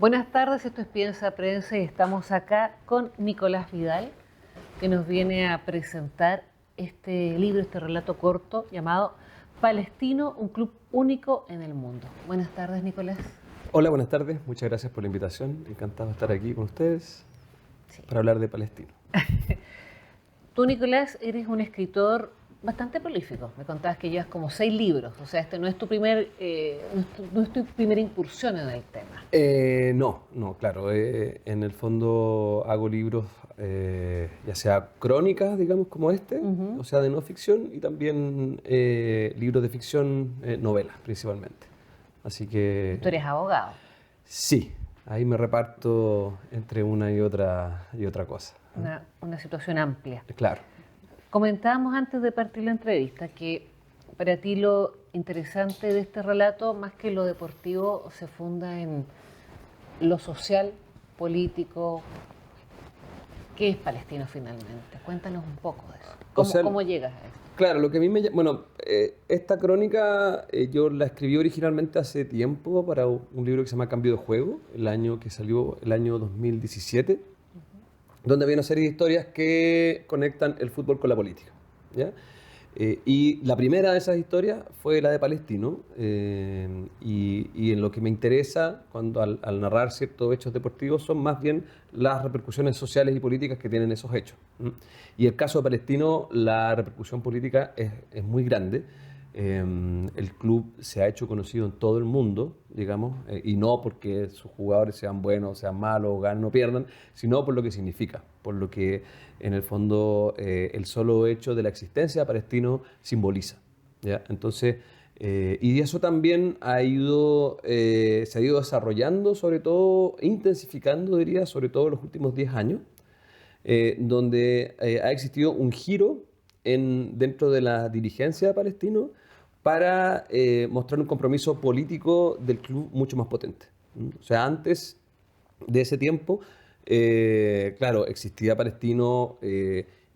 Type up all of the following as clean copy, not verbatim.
Buenas tardes, esto es Piensa Prensa y estamos acá con Nicolás Vidal, que nos viene a presentar este libro, este relato corto llamado Palestino, un club único en el mundo. Buenas tardes, Nicolás. Hola, buenas tardes. Muchas gracias por la invitación. Encantado de estar aquí con ustedes para hablar de Palestino. Tú, Nicolás, eres un escritor bastante prolífico. Me contabas que llevas como 6 libros. O sea, este no es tu no es tu primera incursión en el tema. No, claro. En el fondo hago libros, ya sea crónicas, digamos, como este, o sea, de no ficción, y también libros de ficción, novelas, principalmente. Así que... Tú eres abogado. Sí, ahí me reparto entre una y otra cosa. Una situación amplia. Claro. Comentábamos antes de partir la entrevista que para ti lo interesante de este relato, más que lo deportivo, se funda en lo social, político. ¿Qué es Palestino finalmente? Cuéntanos un poco de eso. ¿Cómo llegas a eso? Claro, lo que a mí me... Bueno, esta crónica yo la escribí originalmente hace tiempo para un libro que se llama Cambio de Juego, el año que salió, el año 2017, donde había una serie de historias que conectan el fútbol con la política, ¿ya? Y la primera de esas historias fue la de Palestino, y en lo que me interesa al narrar ciertos hechos deportivos son más bien las repercusiones sociales y políticas que tienen esos hechos. Y el caso de Palestino, la repercusión política es muy grande. El club se ha hecho conocido en todo el mundo, digamos, y no porque sus jugadores sean buenos, sean malos, ganen o pierdan, sino por lo que significa, por lo que en el fondo el solo hecho de la existencia de Palestino simboliza, ¿ya? Entonces, y eso también se ha ido desarrollando, sobre todo, intensificando, diría, sobre todo en los últimos 10 años, donde ha existido un giro dentro de la dirigencia de Palestino para mostrar un compromiso político del club mucho más potente. O sea, antes de ese tiempo, claro, existía Palestino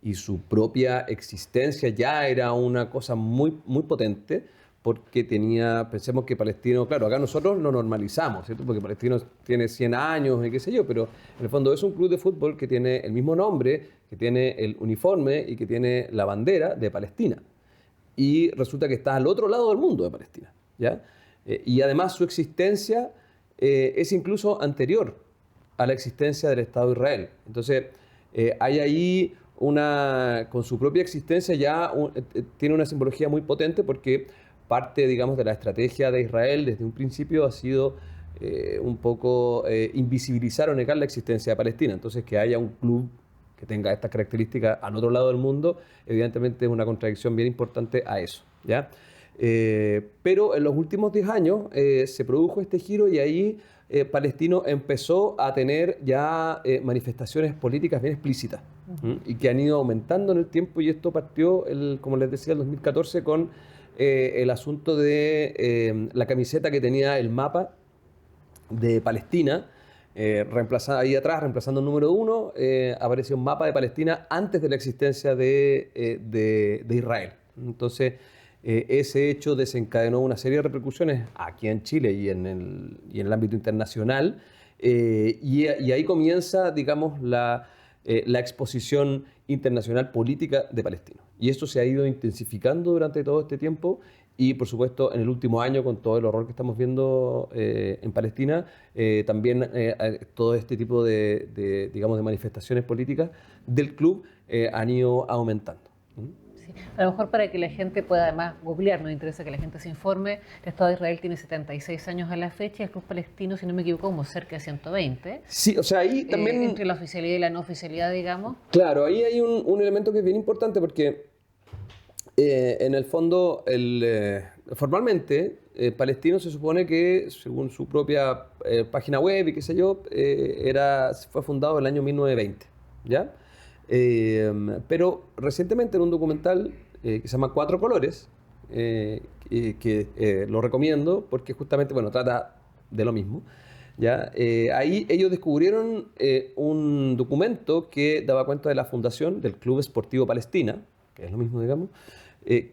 y su propia existencia ya era una cosa muy, muy potente, porque pensemos que Palestino, claro, acá nosotros lo normalizamos, ¿cierto? Porque Palestino tiene 100 años y qué sé yo, pero en el fondo es un club de fútbol que tiene el mismo nombre, que tiene el uniforme y que tiene la bandera de Palestina. Y resulta que está al otro lado del mundo de Palestina, ¿ya? Y además su existencia es incluso anterior a la existencia del Estado de Israel. Entonces, hay ahí con su propia existencia ya tiene una simbología muy potente, porque parte, digamos, de la estrategia de Israel desde un principio ha sido un poco invisibilizar o negar la existencia de Palestina. Entonces, que haya un club que tenga estas características al otro lado del mundo, evidentemente es una contradicción bien importante a eso, ¿ya? Pero en los últimos 10 años se produjo este giro, y ahí Palestino empezó a tener ya manifestaciones políticas bien explícitas, y que han ido aumentando en el tiempo, y esto partió, como les decía, el 2014 con el asunto de la camiseta que tenía el mapa de Palestina, ahí atrás, reemplazando el número 1, apareció un mapa de Palestina antes de la existencia de Israel. Entonces, ese hecho desencadenó una serie de repercusiones aquí en Chile y en el ámbito internacional, y ahí comienza, digamos, la exposición internacional política de Palestino. Y esto se ha ido intensificando durante todo este tiempo, y por supuesto en el último año, con todo el horror que estamos viendo en Palestina, también todo este tipo digamos, de manifestaciones políticas del club han ido aumentando. Sí. A lo mejor para que la gente pueda además googlear, nos interesa que la gente se informe. El Estado de Israel tiene 76 años a la fecha, y el club palestino, si no me equivoco, como cerca de 120. Sí, o sea, ahí también... entre la oficialidad y la no oficialidad, digamos. Claro, ahí hay un elemento que es bien importante, porque en el fondo, formalmente, Palestino se supone que, según su propia página web y qué sé yo, fue fundado en el año 1920, ¿ya? Pero recientemente en un documental que se llama Cuatro Colores, que lo recomiendo porque justamente, bueno, trata de lo mismo, ¿ya? Ahí ellos descubrieron un documento que daba cuenta de la fundación del Club Esportivo Palestina, que es lo mismo, digamos,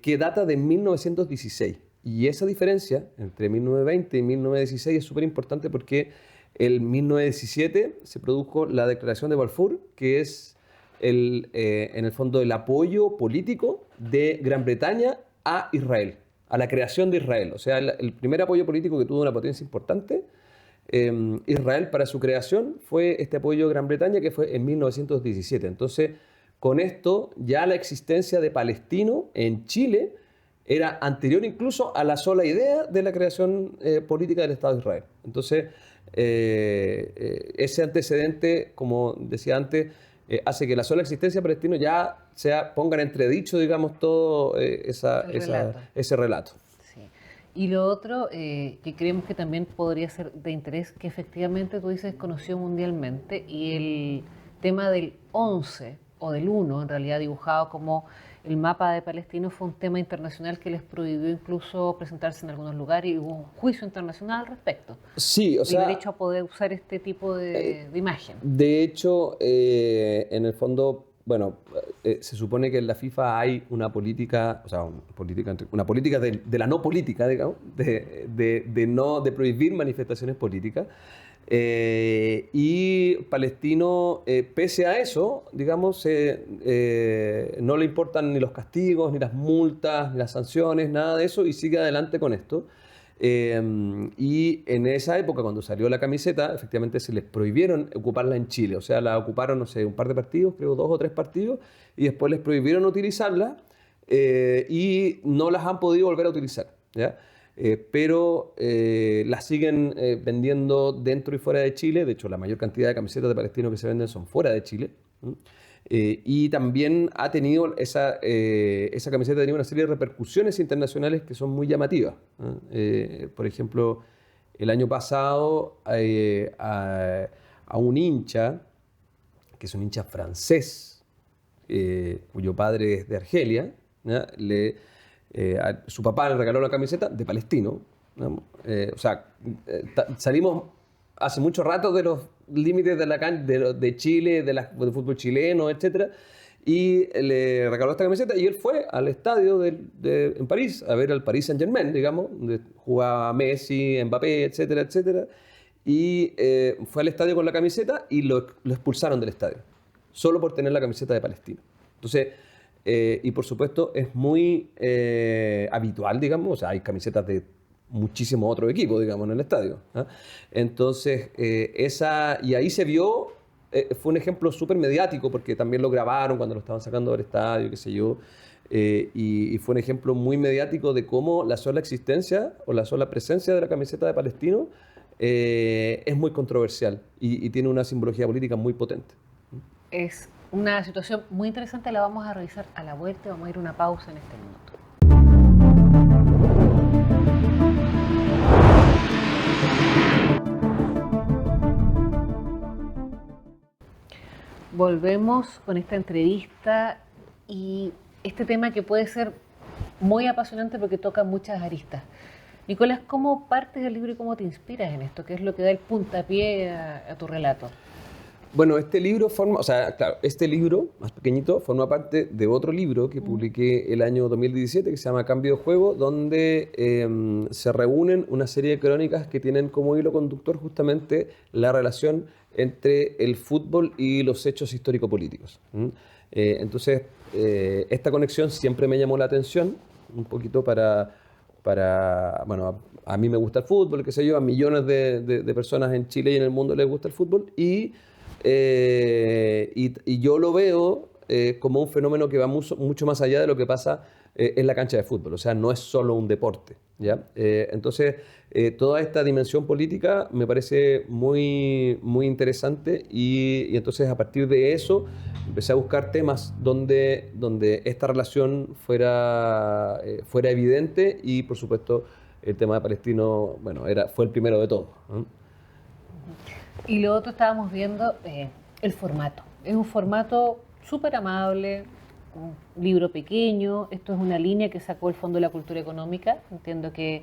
que data de 1916. Y esa diferencia entre 1920 y 1916 es súper importante, porque En 1917 se produjo la Declaración de Balfour, que es en el fondo el apoyo político de Gran Bretaña a Israel, a la creación de Israel. O sea, el primer apoyo político que tuvo una potencia importante, Israel, para su creación fue este apoyo de Gran Bretaña, que fue en 1917. Entonces, con esto ya la existencia de palestino en Chile era anterior incluso a la sola idea de la creación política del Estado de Israel. Entonces, ese antecedente, como decía antes, hace que la sola existencia de palestino ya ponga en entredicho, digamos, todo ese relato. Sí. Y lo otro, que creemos que también podría ser de interés, que efectivamente tú dices conoció mundialmente, y el tema del 11 o del 1, en realidad dibujado como el mapa de Palestina, fue un tema internacional que les prohibió incluso presentarse en algunos lugares, y hubo un juicio internacional al respecto. Sí, o sea, el derecho a poder usar este tipo de imagen. De hecho, en el fondo, bueno, se supone que en la FIFA hay una política, o sea, una política de la no política, digamos, de prohibir manifestaciones políticas. Y Palestino, pese a eso, digamos, no le importan ni los castigos, ni las multas, ni las sanciones, nada de eso, y sigue adelante con esto. Y en esa época, cuando salió la camiseta, efectivamente se les prohibieron ocuparla en Chile. O sea, la ocuparon, no sé, un par de partidos, creo 2 o 3 partidos, y después les prohibieron utilizarla, y no las han podido volver a utilizar, ¿ya? Pero las siguen vendiendo dentro y fuera de Chile. De hecho, la mayor cantidad de camisetas de Palestino que se venden son fuera de Chile. Y también ha tenido esa camiseta ha tenido una serie de repercusiones internacionales que son muy llamativas. Por ejemplo, el año pasado a un hincha, que es un hincha francés, cuyo padre es de Argelia, ¿ya? Su papá le regaló la camiseta de Palestino, ¿no? O sea, salimos hace mucho rato de los límites de Chile, del fútbol chileno, etc. Y le regaló esta camiseta y él fue al estadio en París a ver al Paris Saint-Germain, digamos, donde jugaba Messi, Mbappé, etcétera, etcétera. Y fue al estadio con la camiseta y lo expulsaron del estadio, solo por tener la camiseta de Palestino. Entonces, y por supuesto es muy habitual, digamos, o sea, hay camisetas de muchísimos otros equipos, digamos, en el estadio, ¿eh? Entonces, y ahí se vio, fue un ejemplo súper mediático, porque también lo grabaron cuando lo estaban sacando del estadio, qué sé yo, y fue un ejemplo muy mediático de cómo la sola existencia o la sola presencia de la camiseta de Palestino es muy controversial y tiene una simbología política muy potente. Es una situación muy interesante, la vamos a revisar a la vuelta, vamos a ir a una pausa en este minuto. Volvemos con esta entrevista y este tema que puede ser muy apasionante porque toca muchas aristas. Nicolás, ¿cómo partes del libro y cómo te inspiras en esto? ¿Qué es lo que da el puntapié a tu relato? Bueno, este libro este libro más pequeñito forma parte de otro libro que publiqué el año 2017 que se llama Cambio de Juego, donde se reúnen una serie de crónicas que tienen como hilo conductor justamente la relación entre el fútbol y los hechos histórico-políticos. Entonces, esta conexión siempre me llamó la atención, un poquito bueno, a mí me gusta el fútbol, qué sé yo, a millones de personas en Chile y en el mundo les gusta el fútbol, y yo lo veo como un fenómeno que va mucho más allá de lo que pasa en la cancha de fútbol. O sea, no es solo un deporte, ¿ya? Entonces, toda esta dimensión política me parece muy, muy interesante y entonces a partir de eso empecé a buscar temas donde esta relación fuera evidente y, por supuesto, el tema de Palestino, bueno, fue el primero de todos, ¿no? Y lo otro estábamos viendo, el formato. Es un formato súper amable, un libro pequeño. Esto es una línea que sacó el Fondo de la Cultura Económica. Entiendo que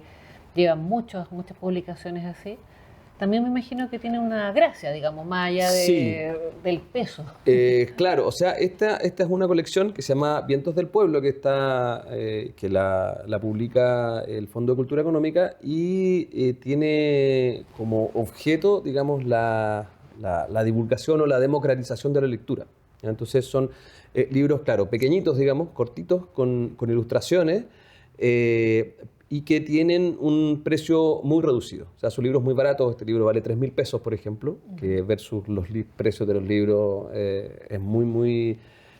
llevan muchas publicaciones así. también me imagino que tiene una gracia, digamos, más allá Sí, del peso. claro, o sea, esta es una colección que se llama Vientos del Pueblo, que la publica el Fondo de Cultura Económica y tiene como objeto, digamos, la divulgación o la democratización de la lectura. ¿Ya? Entonces son libros, claro, pequeñitos, digamos, cortitos, con ilustraciones, eh, y que tienen un precio muy reducido. O sea, son libros muy baratos. Este libro vale 3.000 pesos, por ejemplo, que versus los precios de los libros es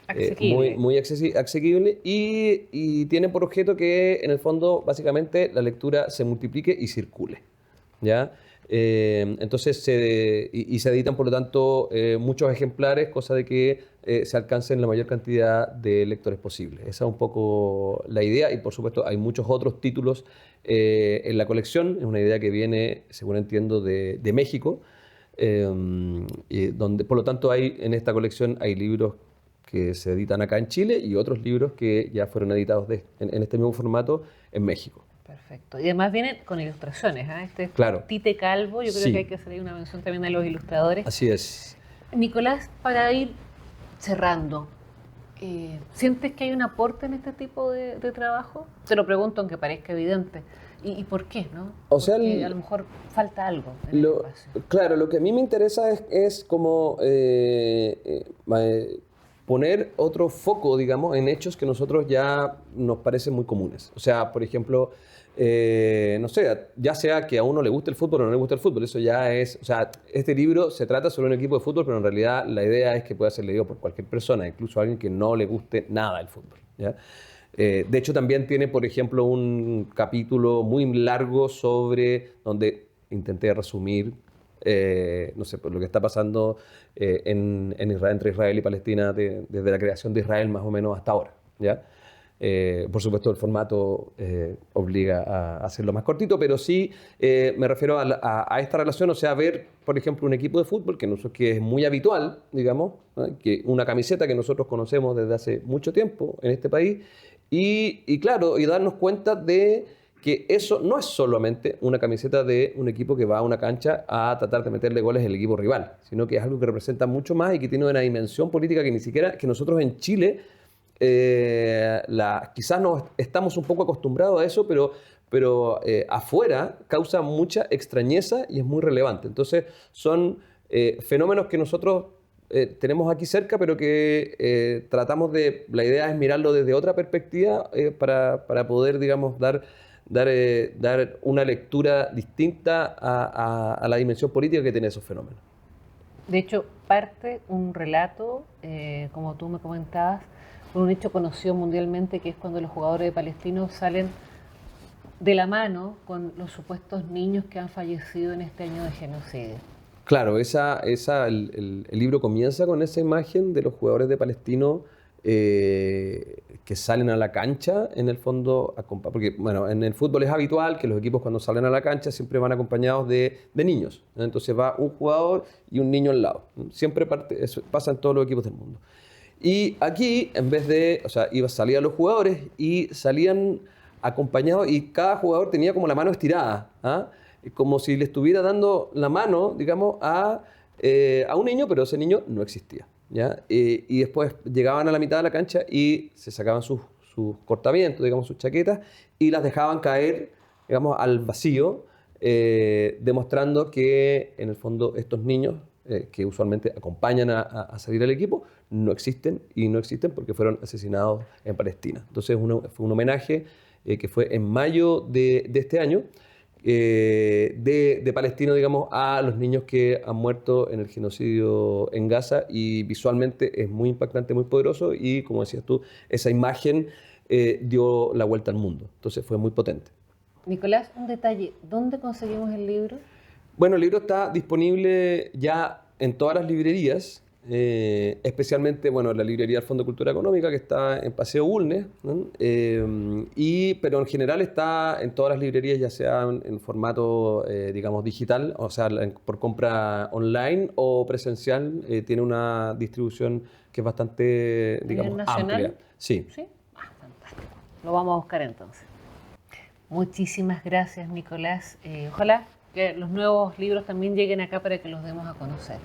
Asequible. muy asequible y tiene por objeto que, en el fondo, básicamente, la lectura se multiplique y circule. ¿Ya? Entonces, y se editan, por lo tanto, muchos ejemplares, cosa de que se alcancen la mayor cantidad de lectores posible. Esa es un poco la idea y, por supuesto, hay muchos otros títulos en la colección. Es una idea que viene, según entiendo, de México, donde, por lo tanto, en esta colección hay libros que se editan acá en Chile y otros libros que ya fueron editados en este mismo formato en México. Perfecto. Y además vienen con ilustraciones, ¿ah? Este es Claro, Tite Calvo, yo creo que hay sí, que hacer ahí una mención también a los ilustradores. así es. Nicolás, para ir cerrando, ¿sientes que hay un aporte en este tipo de trabajo? Te lo pregunto aunque parezca evidente. ¿Y por qué, no? O sea, Porque a lo mejor falta algo en el espacio. claro, lo que a mí me interesa es como poner otro foco, digamos, en hechos que nosotros ya nos parecen muy comunes. O sea, por ejemplo, no sé, ya sea que a uno le guste el fútbol o no le guste el fútbol, eso ya es, o sea, este libro se trata sobre un equipo de fútbol, pero en realidad la idea es que pueda ser leído por cualquier persona, incluso alguien que no le guste nada el fútbol, ¿ya? De hecho, también tiene, por ejemplo, un capítulo muy largo sobre donde intenté resumir, no sé, pues, lo que está pasando en Israel, entre Israel y Palestina, desde la creación de Israel más o menos hasta ahora, ¿ya? Por supuesto, el formato obliga a hacerlo más cortito, pero sí me refiero a esta relación, o sea, ver, por ejemplo, un equipo de fútbol que es muy habitual, digamos, ¿no? Que una camiseta que nosotros conocemos desde hace mucho tiempo en este país, y claro, y darnos cuenta de que eso no es solamente una camiseta de un equipo que va a una cancha a tratar de meterle goles al equipo rival, sino que es algo que representa mucho más y que tiene una dimensión política que ni siquiera, que nosotros en Chile quizás no estamos un poco acostumbrados a eso, pero afuera causa mucha extrañeza y es muy relevante. Entonces son fenómenos que nosotros tenemos aquí cerca, pero que tratamos la idea es mirarlo desde otra perspectiva para poder, digamos, dar una lectura distinta a la dimensión política que tiene esos fenómenos. De hecho, parte un relato, como tú me comentabas, por un hecho conocido mundialmente, que es cuando los jugadores palestinos salen de la mano con los supuestos niños que han fallecido en este año de genocidio. Claro, el libro comienza con esa imagen de los jugadores de Palestino que salen a la cancha, en el fondo, porque bueno, en el fútbol es habitual que los equipos cuando salen a la cancha siempre van acompañados de niños, ¿no? Entonces va un jugador y un niño al lado. Siempre eso pasa en todos los equipos del mundo. Y aquí, en vez de, o sea, salían los jugadores y salían acompañados y cada jugador tenía como la mano estirada, ¿ah? Como si le estuviera dando la mano, digamos, a un niño, pero ese niño no existía, ¿ya? Y después llegaban a la mitad de la cancha y se sacaban sus cortavientos, digamos, sus chaquetas, y las dejaban caer, digamos, al vacío, demostrando que, en el fondo, estos niños, que usualmente acompañan a salir al equipo, no existen, y no existen porque fueron asesinados en Palestina. Entonces fue un homenaje que fue en mayo de este año, de Palestino, digamos, a los niños que han muerto en el genocidio en Gaza, y visualmente es muy impactante, muy poderoso, y como decías tú, esa imagen dio la vuelta al mundo. Entonces fue muy potente. Nicolás, un detalle, ¿dónde conseguimos el libro? Bueno, el libro está disponible ya en todas las librerías, especialmente, bueno, la librería del Fondo de Cultura Económica, que está en Paseo Bulnes, ¿no? Pero en general está en todas las librerías, ya sea en formato, digamos, digital, o sea, por compra online o presencial. Tiene una distribución que es bastante, ¿A nivel digamos, amplia. nacional? Sí. ¿Sí? Ah, fantástico. Lo vamos a buscar entonces. Muchísimas gracias, Nicolás. Ojalá que los nuevos libros también lleguen acá para que los demos a conocer.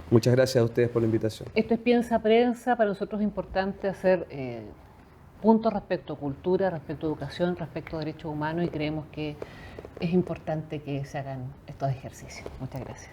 Muchas gracias a ustedes por la invitación. Esto es Piensa Prensa. Para nosotros es importante hacer puntos respecto a cultura, respecto a educación, respecto a derechos humanos, y creemos que es importante que se hagan estos ejercicios. Muchas gracias.